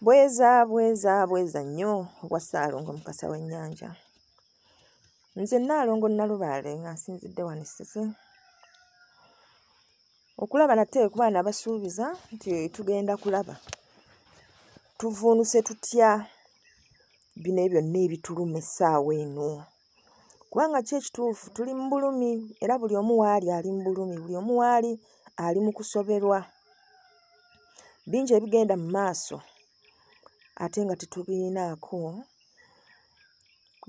Bweza nnyo obwa Ssaalongo Mukasa w'ennyanja. Nze Nnaalongo Nalubaale nga nsinzidde wano Ssese. Okulaba nate kuba nabasuubiza nti tugenda kulaba. Tuvuunuse tutya bino byonna ebituluma essaawa eno. Kubanga ki ekituufu tuli mu bulumi era buli omu waali ali mu bulumi, buli omu waali ali mu kusoberwa. Bingi ebigenda mu maaso ate nga tetubiinaako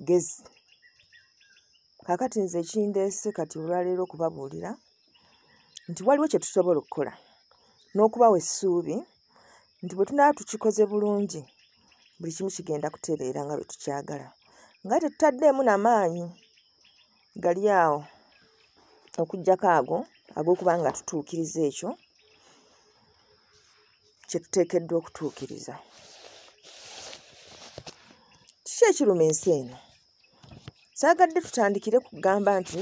gezi. Kaakati nze ekindeese kati olwaleero okubabuulira nti waliwo kye tusobola okukola n'okubawa essuubi nti bwe tunaaba tukikoze bulungi buli kimu kigenda kutereera nga bwe tukyagala. Nga tetutaddeemu n'amaanyi gali awo okuggyako ago ag'okuba nga tutuukiriza ekyo kye tuteekeddwa okutuukiriza. Kiki ekiruma ensi eno? Saagadde tutandikire kugamba nti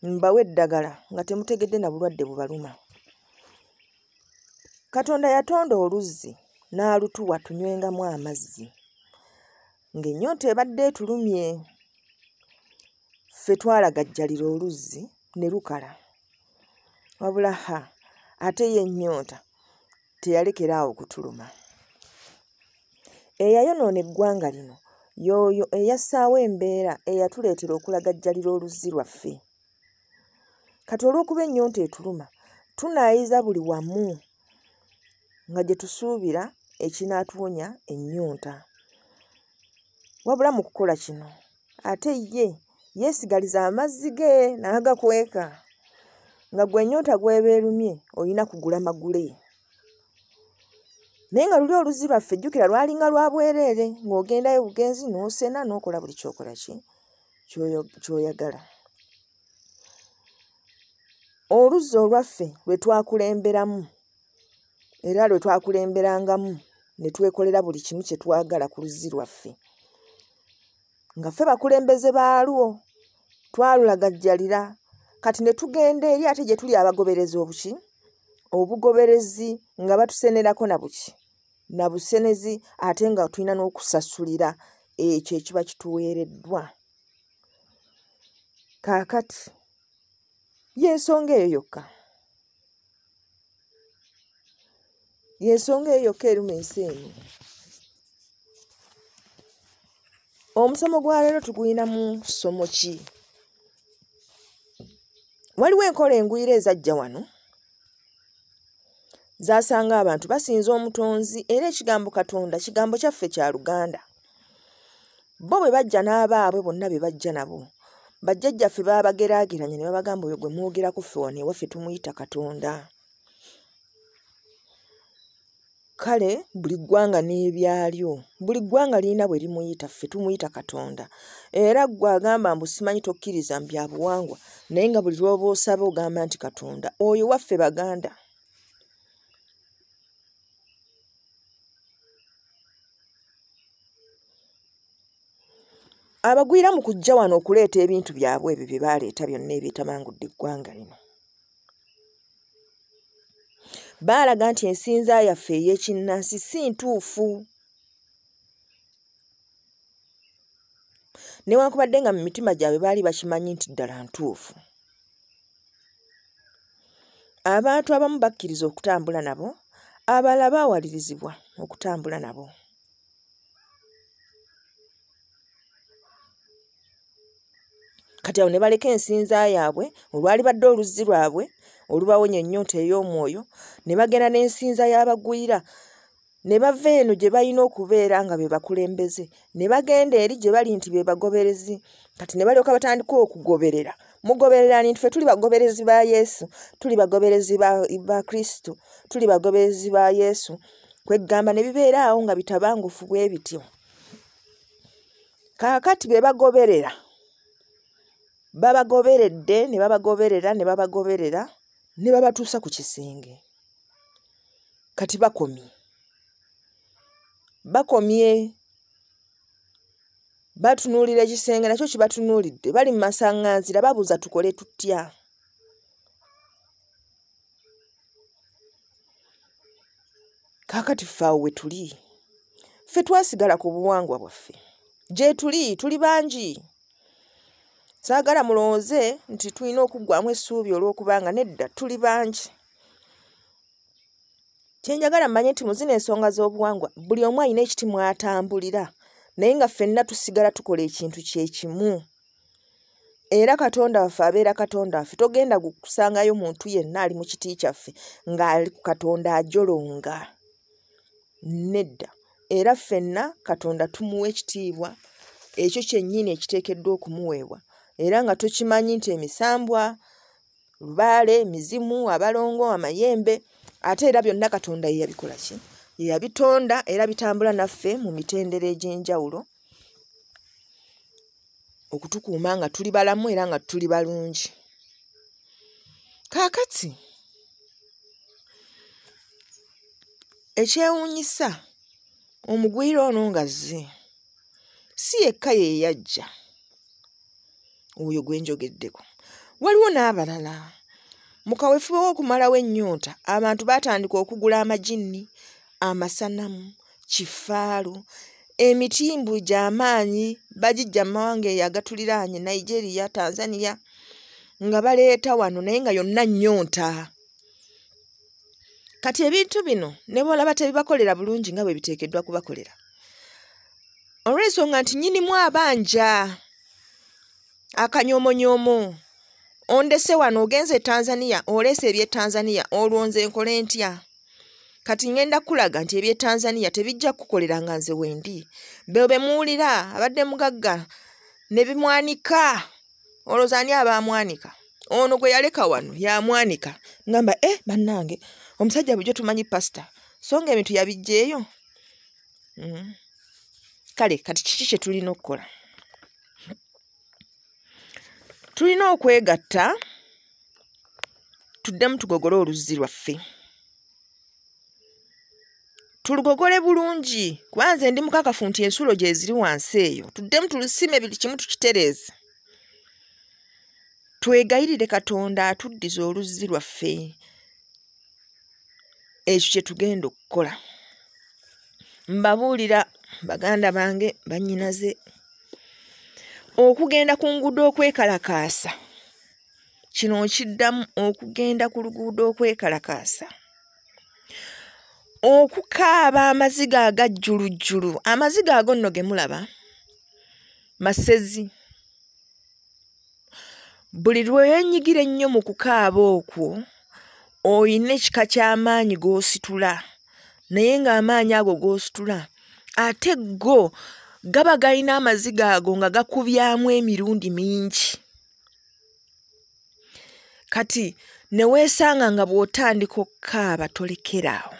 mbawe eddagala nga temutegedde na bulwadde bubaluma. Katonda yatonda oluzzi n'alutuwa tunywengamu amazzi. Ng'ennyonta ebadde etulumye, ffe twalagajjalira oluzzi ne lukala. Wabula ate ye ennyonta teyalekera awo kutuluma. Eyayonoona eggwanga lino y'oyo eyassaawo embeera eyatuleetera okulagajjalira oluzzi lwaffe. Kati olw'okuba ennyonta etuluma, tunaayiza buli wamu nga gye tusuubira ekinaatuwonya ennyonta. Wabula mu kukola kino, ate ye yeesigaliza amazzi ge n'agakweka. Nga gwe ennyonta gw'eba erumye olina kugula magule. Naye nga luli oluzzi lwaffe jjukira lwalinga lwa bwereere ng'ogendayo bugenzi n'osena n'okola buli kyokola ky'oyagala. Oluzzi olwaffe lwe twakulemberamu era lwe twakulemberangamu ne twekolera buli kimu kye twagala ku luzzi lwaffe. Nga ffe bakulembeze baalwo twalulagajjalira kati ne tugenda eri ate gye tuli abagoberezi obugoberezi nga batusenerako na buki na busenezi ate nga tulina n'okusasulira ekyo ekiba kituweereddwa. Kaakati y'ensonga eyo yokka. Y'ensonga eyo yokka eruma ensi eno. Omusomo gwa leero tugulina mu ssomo ki? Waliwo enkola engwira ezajja wano zaasanga abantu basinza omutonzi era ekigambo Katonda kigambo kyaffe kya Luganda. Bo bwe bajja n'abaabwe bonna be bajja nabo, bajjajjaffe baabageraageranya ne babagamba oyo gwe mwogerako ffe wano ewaffe tumuyita Katonda. Kale buli ggwanga n'ebyalyo, buli ggwanga lirina bwe limuyita, ffe tumuyita Katonda. Era ggwe agamba mbu simanyi tokkiriza mu bya buwangwa naye nga buli lw'oba osaba ogamba nti Katonda, oyo waffe Baganda. Abagwira mu kujja wano okuleeta ebintu byabwe ebyo bye baaleeta byonna ebyetamangudde eggwanga lino. Baalaga nti ensinza yaffe ey'ekinnansi si ntuufu. Newankubadde nga mu mitima gyabwe baali bakimanyi nti ddala ntuufu. Abantu abamu bakkiriza okutambula nabo, abalala baawalirizibwa okutambula nabo. Kati awo ne baleka ensinza yaabwe olwali badde oluzzi lwabwe olubawonya ennyonta ey'omwoyo, ne bagenda n'ensinza y'abagwira ne bava eno gye balina okubeera nga be bakulembeze ne bagenda eri gye bali nti be bagoberezi. Kati ne balyoka batandika okugoberera. Mugoberera nti ffe tuli bagoberezi ba Yesu, tuli bagoberezi ba Kristo, tuli bagoberezi ba Yesu. Kweggamba ne bibeera awo nga bitabangufu bwe bityo. Kaakati be bagoberera babagoberedde ne babagoberera ne babagoberera ne babatuusa ku kisenge. Kati bakomye batunuulira ekisenge nakyo kibatunuulidde, bali mu masaŋŋanzira babuuza tukole tutya. Kaakati faawe we tuli. Ffe twasigala ku buwangwa bwaffe. Gye tuli bangi. Saagala mulowooze nti tulina okuggwamu essuubi olw'okubanga nedda tuli bangi. Kye njagala mmanye nti mu zino ensonga z'obuwangwa buli omu alina ekiti mw'atambulira naye nga ffenna tusigala tukola ekintu kye kimu. Era Katonda waffe abeera Katonda waffe. Togenda kusangayo muntu yenna ali mu kiti kyaffe ng'ali ku Katonda ajolonga. Nedda. Era ffenna Katonda tumuwa ekitiibwa ekyo kyennyini ekiteekeddwa okumuweebwa. Era nga tukimanyi nti emisambwa, lubaale, emizimu, abalongo, amayembe, ate era byonna Katonda ye yabikola ki? Ye yabitonda era bitambula naffe mu mitendera egy'enjawulo okutukuuma nga tuli balamu era nga tuli balungi. Kaakati ekyewuunyisa omugwira ono nga zze si yekka ye yajja oyo gwe njogeddeko. Waliwo n'abalala. Mu kaweefube w'okumalawo ennyonta abantu baatandika okugula amajinni, amasanamu, kifaalu, emitimbu gy'amaanyi bagijja mu mawanga eyo agatuliraanye Nigeria, Tanzania nga baleeta wano naye nga yonna nnyonta. Kati ebintu bino ne bw'olaba tebibakolera bulungi nga bwe biteekeddwa kubakolera. Olw'ensonga nti nnyinimu abanja. Akanyomonyoomo. Ondese wano ogenze Tanzania, oleese eby'e Tanzania, olwonze nkole ntya? Kati ngenda kulaga nti eby'e Tanzania tebijja kukolera nga nze wendi. Be muwulira abadde mugagga ne bimwanika. Olowooza ani abaamwanika? Ono gwe yaleka wano yamwanika. Ngamba bannange omusajja bulijjo tumanyi pasita so nga ebintu yabiggyeeyo. Kale kati kiki kye tulina okukola? Tulina okwegatta tuddemu tugogole oluzzi lwaffe. Tulugogole bulungi kuba nze ndi mukakafu nti ensulo gye ziri wansi eyo. Tuddemu tulusime buli kimu tukitereeze. Twegayirire Katonda atuddiza oluzzi lwaffe. Ekyo kye tugenda okukola. Mbabuulira baganda bange bannyinaze okugenda ku nguudo okwekalakaasa. Kino nkiddamu okugenda ku luguudo okwekalakaasa. Okukaaba amaziga agajjulujjulu. Amaziga ago nno ge mulaba masezi. Buli lwe yenyigira ennyo mu kukaaba okwo oyina ekika ky'amaanyi g'ositula. Naye ng'amaanyi ago g'ositula ate go gaba galina amaziga ago nga gakubyamu emirundi mingi. Kati ne weesanga nga bw'otandika okukaaba tolekeraawo.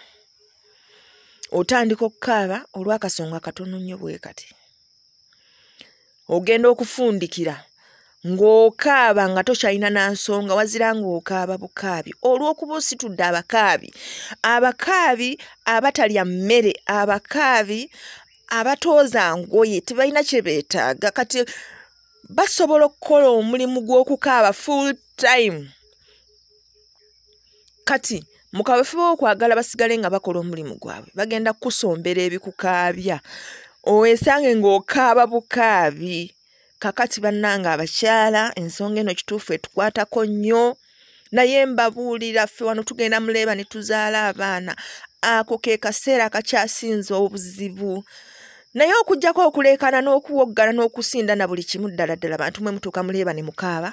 Otandika okukaaba olw'akasonga katono nnyo bwe kati. Ogenda okufundikira ng'okaaba nga tokyalina na nsonga wazira ng'okaaba bukaabi olw'okuba ositudde abakaabi. Abakaabi abatalya mmere, abakaabi abatooza ngoye tebalina kye beetaaga kati basobola okukola omulimu gw'okukaaba full time. Kati mu kaweefube w'okwagala basigale nga bakola omulimu gwabwe bagenda kusombera ebikukaabya oweesange ng'okaaba bukaabi. Kakati bannange abakyala ensonga eno kituufu etukwatako nnyo naye mbabuulira ffe wano tugenda muleeba ne tuzaala abaana. Ako ke kaseera akakyasinza obuzibu. Naye okuggyako okuleekana n'okuwoggana n'okusinda na buli kimu ddala ddala bantu mwe mutuuka muleeba ne mukaaba.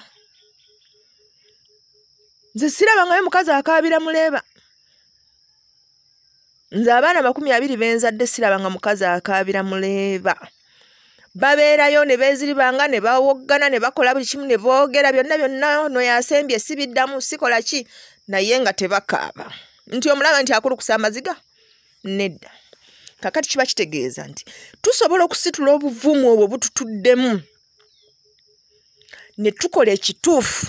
Nze sirabangayo mukazi akaabira muleeba. Nze abaana 20 benzadde sirabanga mukazi akaabira muleeba. Babeerayo ne beeziribanga ne bawoggana ne bakola buli kimu ne boogera byonna ono yasembye sibiddamu sikola ki naye nga tebakaaba. Nti omulaba nti akulukusa amaziga? Nedda. Kakati kiba kitegeeza nti tusobola okusitula obuvumu obwo bututuddemu ne tukola ekituufu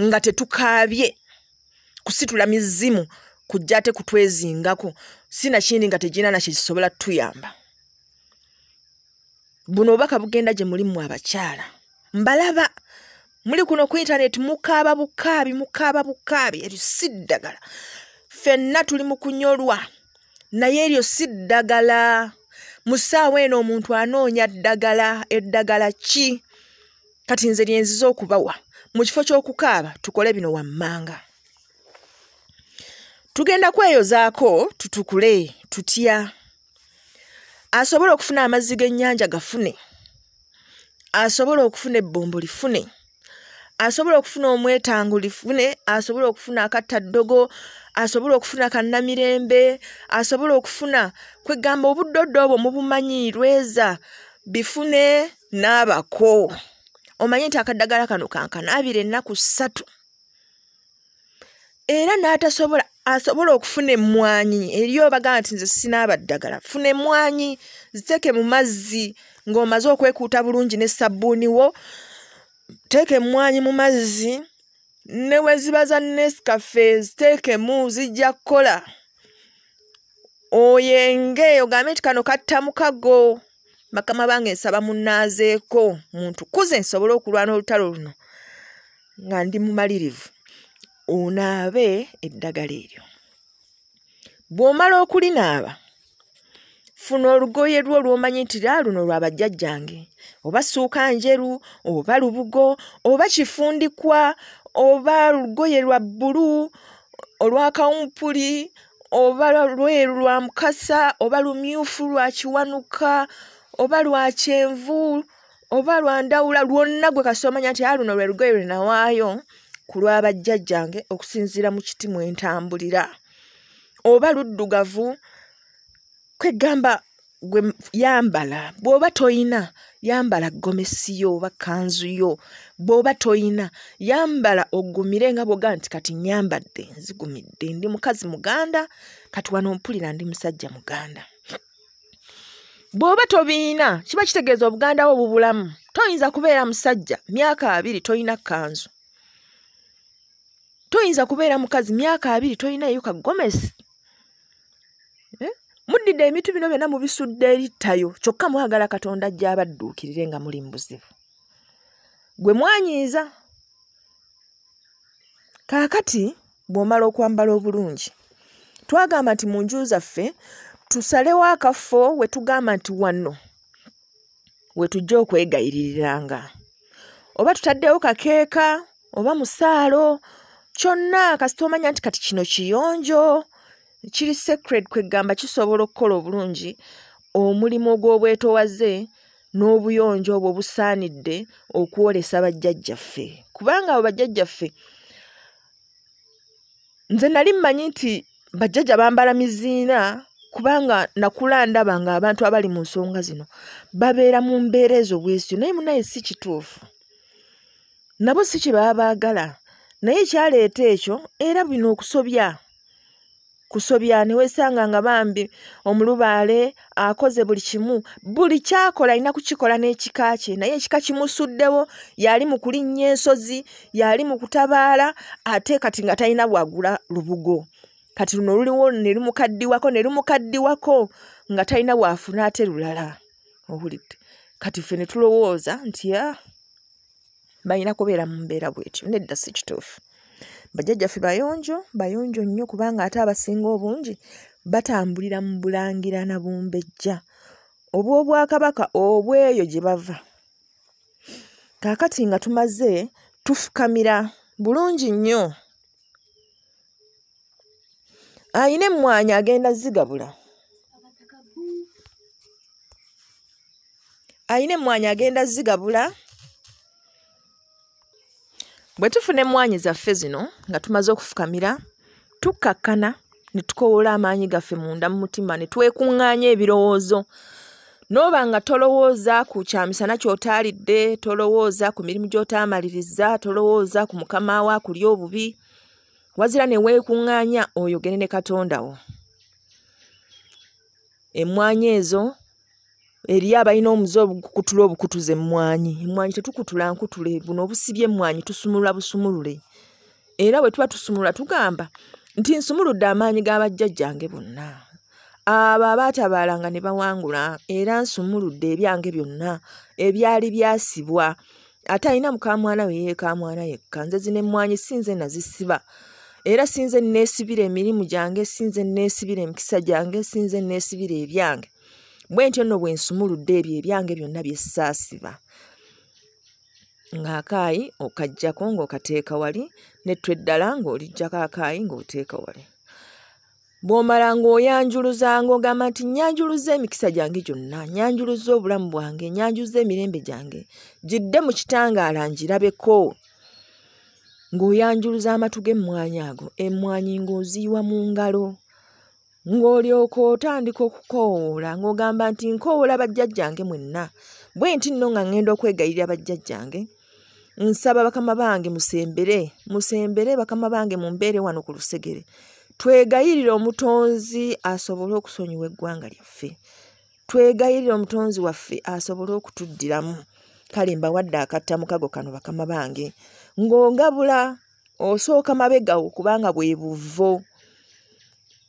nga tetukaabye. Kusitula mizimu kujja ate kutwezingako sina kindi nga tegina na kisobola tuyamba. Buno obubaka bugenda gye mulimu abakyala. Mbalaba muli kuno ku internet mukaaba bukaabi eryo si ddagala. Ffenna tuli mu kunyolwa naye eryo si ddagala. Mu ssaawa eno omuntu anoonya ddagala. Eddagala ki? Kati nze lyenziza okubawa mu kifo ky'okukaaba tukole bino wammanga. Tugenda kweyozaako tutukule tutya. Asobola okufuna amazzi g'ennyanja gafune. Asobola okufuna ebbombo lifune. Asobola okufuna omwetango lifune. Asobola okufuna akattaddogo. Asobola okufuna kannamirembe. Asobola okufuna kwegamba obuddoddo obwo mubumanyi lweza bifune n'abako. Omanyi nti akaddagala kano kankanaabira ennaku 3. Era n'atasobola asobola okufuna emmwanyi. Eriyo bagamba nti nze sinaaba ddagala. Funa emmwanyi ziteeke mu mazzi ng'omaze okwekuuta bulungi ne sabbuuni wo. Teeka emmwanyi mu mazzi ne we ziba za Nescafe ziteekemu zijja kukola. Oyenge ogambe nti kano katta mukago. Bakama bange nsaba munnaazeeko muntu kuze nsobole okulwana olutalo luno nga ndi mumalirivu. Onaabe eddagala eryo. Bw'omala okulinaaba funa olugoye lwo lw'omanyi nti luno lwa bajjajjange, oba ssuuka njeru oba lubugo oba kifundikwa oba lugoye lwa bbulu olwa kawumpuli oba lweru lwa mukasa oba lumyufu lwa kiwanuka oba lwa kyenvu oba lwa ndawula. Lwonna gwe kasi omanya nti luno lwe lugoye lwe nawaayo ku lwa bajjajjange okusinziira mu kiti mwe ntambulira. Oba luddugavu kwegamba gwe yambala. Bw'oba toyina yambala gomesi yo oba kanzu yo. Bw'oba toyina yambala oggumire nga bw'ogamba nti kati nyambadde nzigumidde ndi mukazi muganda kati wano mpulira ndi musajja muganda. Bw'oba tobiina kiba kitegeeza obuganda wo bubulamu. Toyinza kubeera musajja myaka 2 toyina kanzu. Toyinza kubeera mukazi myaka 2 toyina yuka gomesi. Muddidde emitu bino byonna mubisudde erittayo kyokka mwagala Katonda ajja abadduukirire nga muli mbuzibu. Gwe mwanyiiza. Kaakati bw'omala okwambala obulungi twagamba nti mu nju zaffe tusalewo akafo we tugamba nti wano we tujja okwegayiririranga. Oba tutaddewo kakeeka oba musaalo kyonna kasita omanya nti kati kino kiyonjo kiri secret kwegamba kisobola okukola obulungi omulimu ogw'obwetoowaze n'obuyonjo obwo busaanidde okuwolesa bajjajjaffe. Kubanga abo bajjajjaffe nze nali mmanyi nti bajjajja bambala miziina kubanga nakula ndaba nga abantu abali mu nsonga zino babeera mu mbeera ezo bwesityo naye munaye si kituufu. Nabo si kye baba baagala naye kyaleeta ekyo era bino okusobya. Kusobya ne weesanga nga bambi omulubaale akoze buli kimu. Buli kyakola alina kukikola n'ekika kye naye ekika kimusuddewo yali mu kulinnya ensozi yali mu kutabaala ate kati nga talina bwagula lubugo. Kati luno luliwo ne lumukaddiwako nga talina bwafuna ate lulala. Owulidde kati ffe ne tulowooza nti balina kubeera mu mbeera bwetyo. Nedda si kituufu. Bajjajjaffe bayonjo nnyo kubanga ate abasinga obungi batambulira mu bulangira na bumbejja obw'Obwakabaka obweyo gye bava. Kaakati nga tumaze tufukamira bulungi nnyo. Ayina emmwanyi agenda zigabula. Bwe tufuna emmwanyi zaffe zino nga tumaze okufukamira tukkakkana ne tukowoola amaanyi gaffe munda mu mutima ne twekuŋŋaanya ebirowoozo. N'oba nga tolowooza ku kyamisana ky'otaalidde, tolowooza ku mirimu gy'otaamaliriza, tolowooza ku mukama wo akulya obubi, wazira ne weekuŋŋaanya oyogere ne Katonda wo. Emmwanyi ezo eriyo abalina omuze obukutula obukutuza emmwanyi. Emmwanyi tetukutula nkutule, buno obusibye emmwanyi tusumulula busumulule. Era bwe tuba tusumulula tugamba nti nsumuludde amaanyi g'abajjajjange bonna. Abo abaatabaalanga ne bawangula era nsumuludde ebyange byonna ebyali byasibwa. Ate alina mukamwana we yeekamwana yekka. Nze zino emmwanyi si nze nazisiba. era sinze neesibira emirimu gyange, sinze neesibira emikisa gyange, sinze neesibira ebyange. Bwe ntyo nno bwe nsumuludde ebyo ebyange byonna bye ssaasiba. Ng'akaayi okaggyako ng'okateeka wali, n'ettwe eddala ng'oliggyako akaayi ng'oteeka wali. Bw'omala ng'oyanjuluza ng'ogamba nti nyanjuluza emikisa gyange gyonna, nyanjuluza obulamu bwange, nyanjuluza emirembe gyange, gidde mu kitangaala ngirabeko. Ng'oyanjuluza amatu g'emmwanyi ago, emmwanyi ng'oziyiwa mu ngalo, ng'olyoka otandika okukoowoola ng'ogamba nti nkoowoola bajjajjange mwenna. Bwe nti nno nga ŋŋenda okwegayirira bajjajjange, nsaba bakama bange musembere bakama bange mumbeere wano ku lusegere. Twegayirire omutonzi asobole okusonyiwa eggwanga lyaffe. Twegayirire omutonzi waffe asobole okutuddiramu. Kale mbawadde akattamukago kano bakama bange. Ng'ongabula osooka mabegawo kubanga bwe buvo.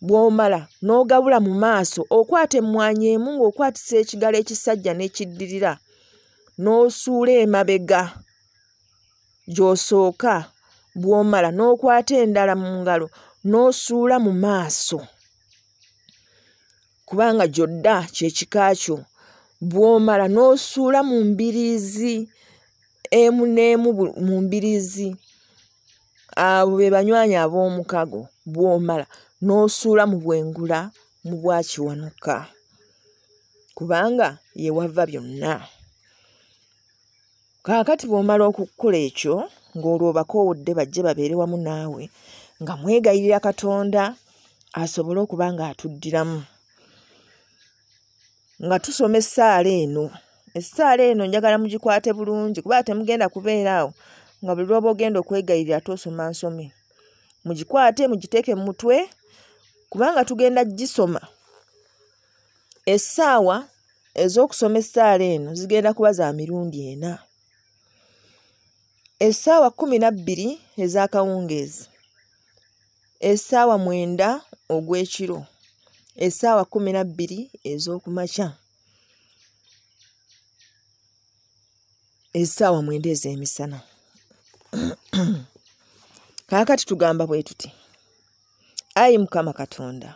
Bw'omala n'ogabula mu maaso okwata emmwanyi emu ng'okwatisa ekigalo ekisajja n'ekiddirira n'osuula emabega gy'osooka. Bw'omala n'okwata endala mu ngalo n'osuula mu maaso kubanga gy'odda kyekika kyo. Bw'omala n'osuula mu mbiriizi emu n'emu mu mbiriizi, abo be banywanyi ab'omukago. Bw'omala n'osuula mu bwengula mu bwakiwanuka kubanga ye wava byonna. Kaakati bw'omala okukola ekyo ng'olwo obakoowodde bajje babeere wamu naawe nga mwegayirira Katonda asobole okuba ng'atuddiramu. Nga tusoma essaala eno. Essaala eno njagala mugikwate bulungi kuba temugenda kubeera awo nga buli lw'oba ogenda okwegayirira tosoma nsome. Mugikwate mugiteeke mu mutwe kubanga tugenda gisoma. Essaawa ez'okusoma essaala eno zigenda kuba za mirundi 4. Essaawa 12 ez'akawungeezi, essaawa 9 ogw'ekiro, essaawa 12 ez'okumakya, essaawa 9 ez'emisana. Kaakati tugamba bwe tuti, Ayi Mukama Katonda,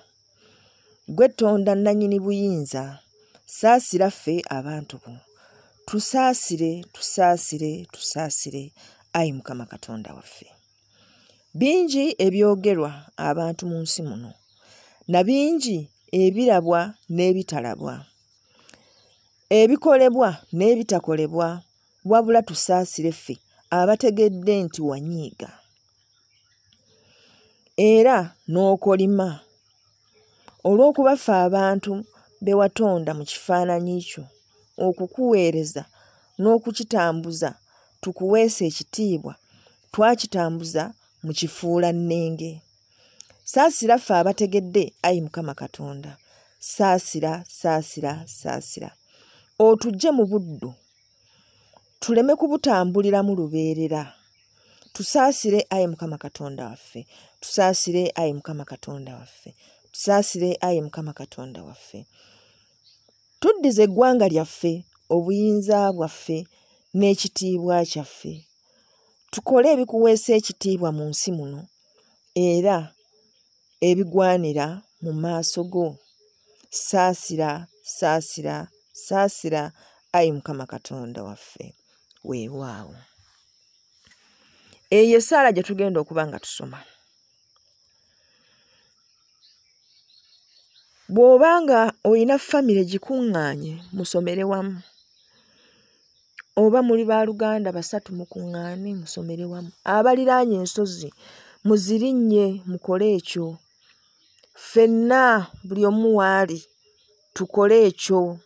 gwe Tonda nannyini buyinza, saasira ffe abantu bo. Tusaasire, tusaasire, tusaasire, Ayi Mukama Katonda waffe. Bingi ebyogerwa abantu mu nsi muno, na bingi ebirabwa n'ebitalabwa, ebikolebwa n'ebitakolebwa, wabula tusaasire ffe abategedde nti wanyiiga era n'okolima olw'okuba ffe abantu be watonda mu kifaananyi kyo, okukuweereza n'okukitambuza tukuweesa ekitiibwa, twakitambuza mu kifuula nnenge. Saasira ffe abategedde, Ayi Mukama Katonda, saasira, saasira, saasira. Otujje mu buddu, tuleme kubutambuliramu lubeerera. Tusaasire, Ayi Mukama Katonda waffe. Tusaasire, Ayi Mukama Katonda waffe. Tusaasire, Ayi Mukama Katonda waffe. Tuddize eggwanga lyaffe, obuyinza bwaffe n'ekitiibwa kyaffe. Tukole ebikuweesa ekitiibwa mu nsi muno era ebigwanira mu maaso go. Saasira, saasira, saasira, Ayi Mukama Katonda waffe. Weewaawo. Eyo essaala gye tugenda okuba nga tusoma. Bw'obanga olina famire gikuŋŋaanye musomere wamu, oba muli baaluganda 3 mukuŋŋaane musomere wamu, abaliraanye ensozi muzirinnye mukole ekyo. Ffenna buli omu waali tukole ekyo.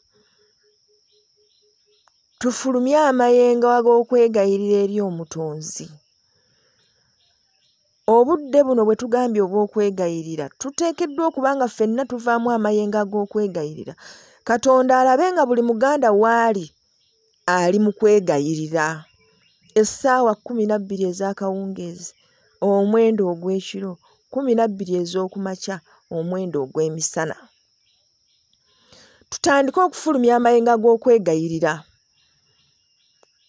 Tufulumye amayengo ag'okwegayirira eri omutonzi. Obudde buno bwe tugambye obw'okwegayirira tuteekeddwa okuba nga ffenna tuvaamu amayengo ag'okwegayirira. Katonda alabe nga buli muganda waali ali mu kwegayirira. Essaawa 12 ez'akawungeezi, omwendo ogw'ekiro, 12 ez'okumakya, omwendo ogw'emisana. Tutandike okufulumya amayengo ag'okwegayirira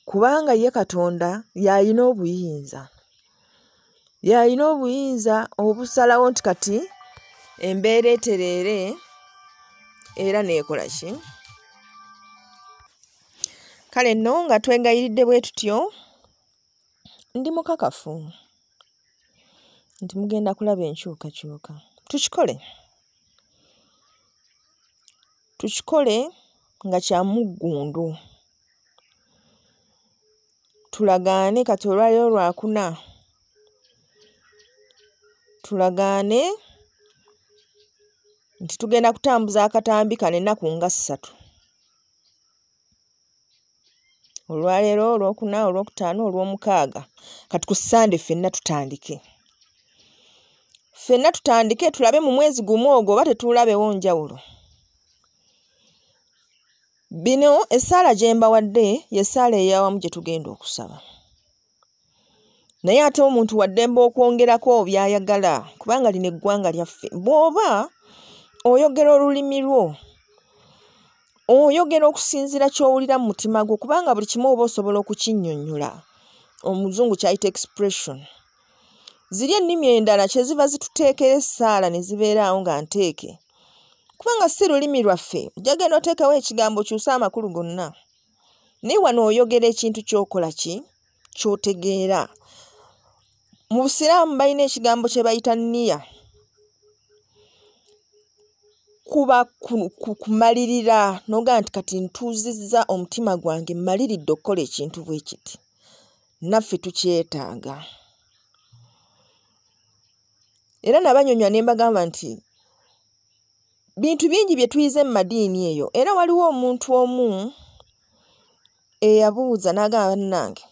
kubanga ye Katonda y'alina obuyinza. y'alina obuyinza obusalawo nti kati embeera etereere era neekola ki. Kale nno nga twegayiridde bwe tutyo, ndi mukakafu nti mugenda kulaba enkyukakyuka. Tukikole nga kya muggundu. Tulagaane kati olwaliro lwakuna. Tulagaane nti tugenda kutambuza akatambi kano ennaku nga 3. Olwaleero, olwokuna, olwokutaano, olw'omukaaga. Kati ku Sande ffenna tutandike. Ffenna tutandike tulabe mu mwezi gumu ogwo oba tetuulabewo njawulo. Bino essaala gye mbawadde y'essaala ey'awamu gye tugenda okusaba. Naye ate omuntu waddembe okwongerako by'ayagala kubanga lino eggwanga lyaffe. Bw'oba oyogera olulimi lwo, oyogera okusinziira ky'owulira mu mutima gwo kubanga buli kimu oba osobola okukinnyonnyola. Omuzungu kyayita expression. Ziri ennimi endala kye ziva zituteekera essaala ne zibeeraawo nga nteeke. Kubanga si lulimi lwaffe, ojja genda oteekawo ekigambo kyusa amakulu gonna. Naye wano oyogera ekintu ky'okola ki? Ky'otegeera. Mu Busiraamu balina ekigambo kye bayita nniya. Kuba kumalirira noga nti kati ntuuzizza omutima gwange mmaliridde okukola ekintu bwe kiti. Naffe tukyetaaga. Era nabanyonyola ne mbagamba nti bintu bingi bye tuyize mu madiini eyo. Era waliwo omuntu omu eyabuuza n'agamba bannange,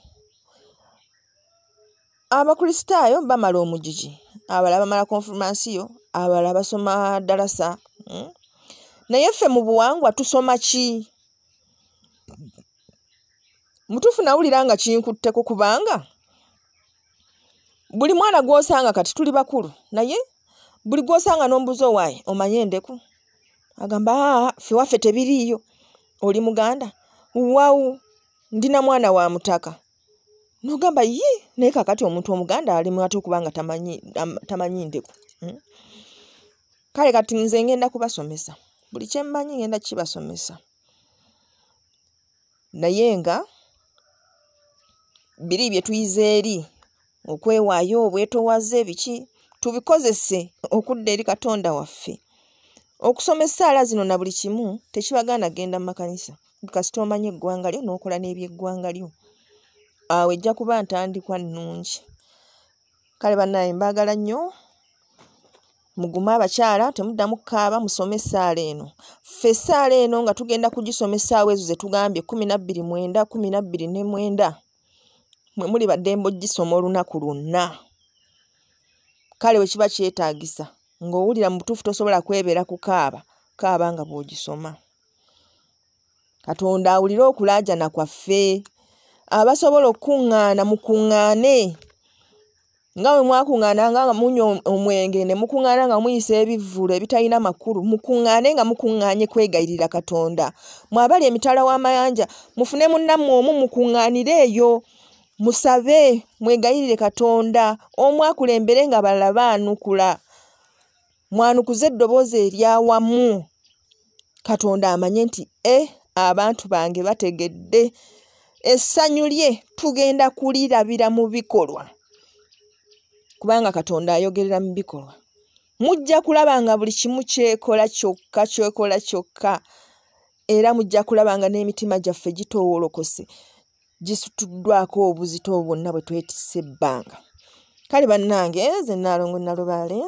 Abakristaayo bamala omugigi, abalala bamala konfirmansiyo, abalala basoma dalasa. Naye ffe mu buwangwa tusoma ki? Mutuufu nawulira nga kinkutteko kubanga buli mwana gw'osanga kati tuli bakulu, naye buli gw'osanga n'ombuzo waaye omanye endeku. Agamba ffe waffe tebiriiyo. Oli Muganda? Wawu, ndina mwana wa mutaka. Nogamba naye kakati omuntu Omuganda ali ate okubanga tamanyi ndeku. Kale kati nze ngenda kubasomesa. Buli kye mmanyi ngenda kibasomesa. Naye nga biri bye tuyize eri okwewaayo obwetoowaze biki tubikozese okudda eri Katonda waffe. Okusoma essaala zino na buli kimu tekibagaana genda mu makanisa. Kasita omanye eggwanga lyo n'okola n'ebyeggwanga lyo. Awo ejja kuba ntandikwa nnungi. Kale bannaye mbaagala nnyo. Mugume abakyala temuddamu kukaaba musome essaala eno. Ffe essaala eno nga tugenda kugisoma essaawa ezo ze tugambye 12:9, 12:9. Mwe muli baddembe ogisoma olunaku lwonna. Kale we kiba kyetaagisa ng'owulira mu butuufu tosobola kwebeera kukaaba, kaaba nga bw'ogisoma. Katonda awulire okulaajana kwaffe. Abasobola okuŋŋaana mukuŋŋaane. Nga bwe mwakuŋŋaana nga munywa omwenge ne mukuŋŋaana nga muyisa ebivvulu ebitalina makulu, mukuŋŋaane nga mukuŋŋaanye kwegayirira Katonda. Mwabali emitala w'amayanja mufune munnammwe omu mukuŋŋaanire eyo. Musabe mwegayirire Katonda. Omu akulembere nga balala baanukula. Mwanukuze eddoboozi eryawamu. Katonda amanye nti abantu bange bategedde. Essanyu lye tugenda kulirabira mu bikolwa. Kubanga Katonda ayogerera mu bikolwa. Mujja kulaba nga buli kimu kyekola kyokka. Era mujja kulaba nga n'emitima gyaffe gitoowolokose. Gisutuddwako obuzito bwonna bwe twetisse ebbanga. Kale bannange, nze Nnaalongo Nalubaale.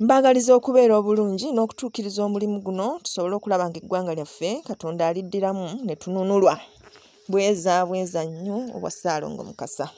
Mbaagaliza okubeera obulungi n'okutuukiriza omulimu guno tusobole okulaba nga eggwanga lyaffe Katonda aliddiramu ne tununulwa. Bweza nnyo obwa Ssaalongo Mukasa.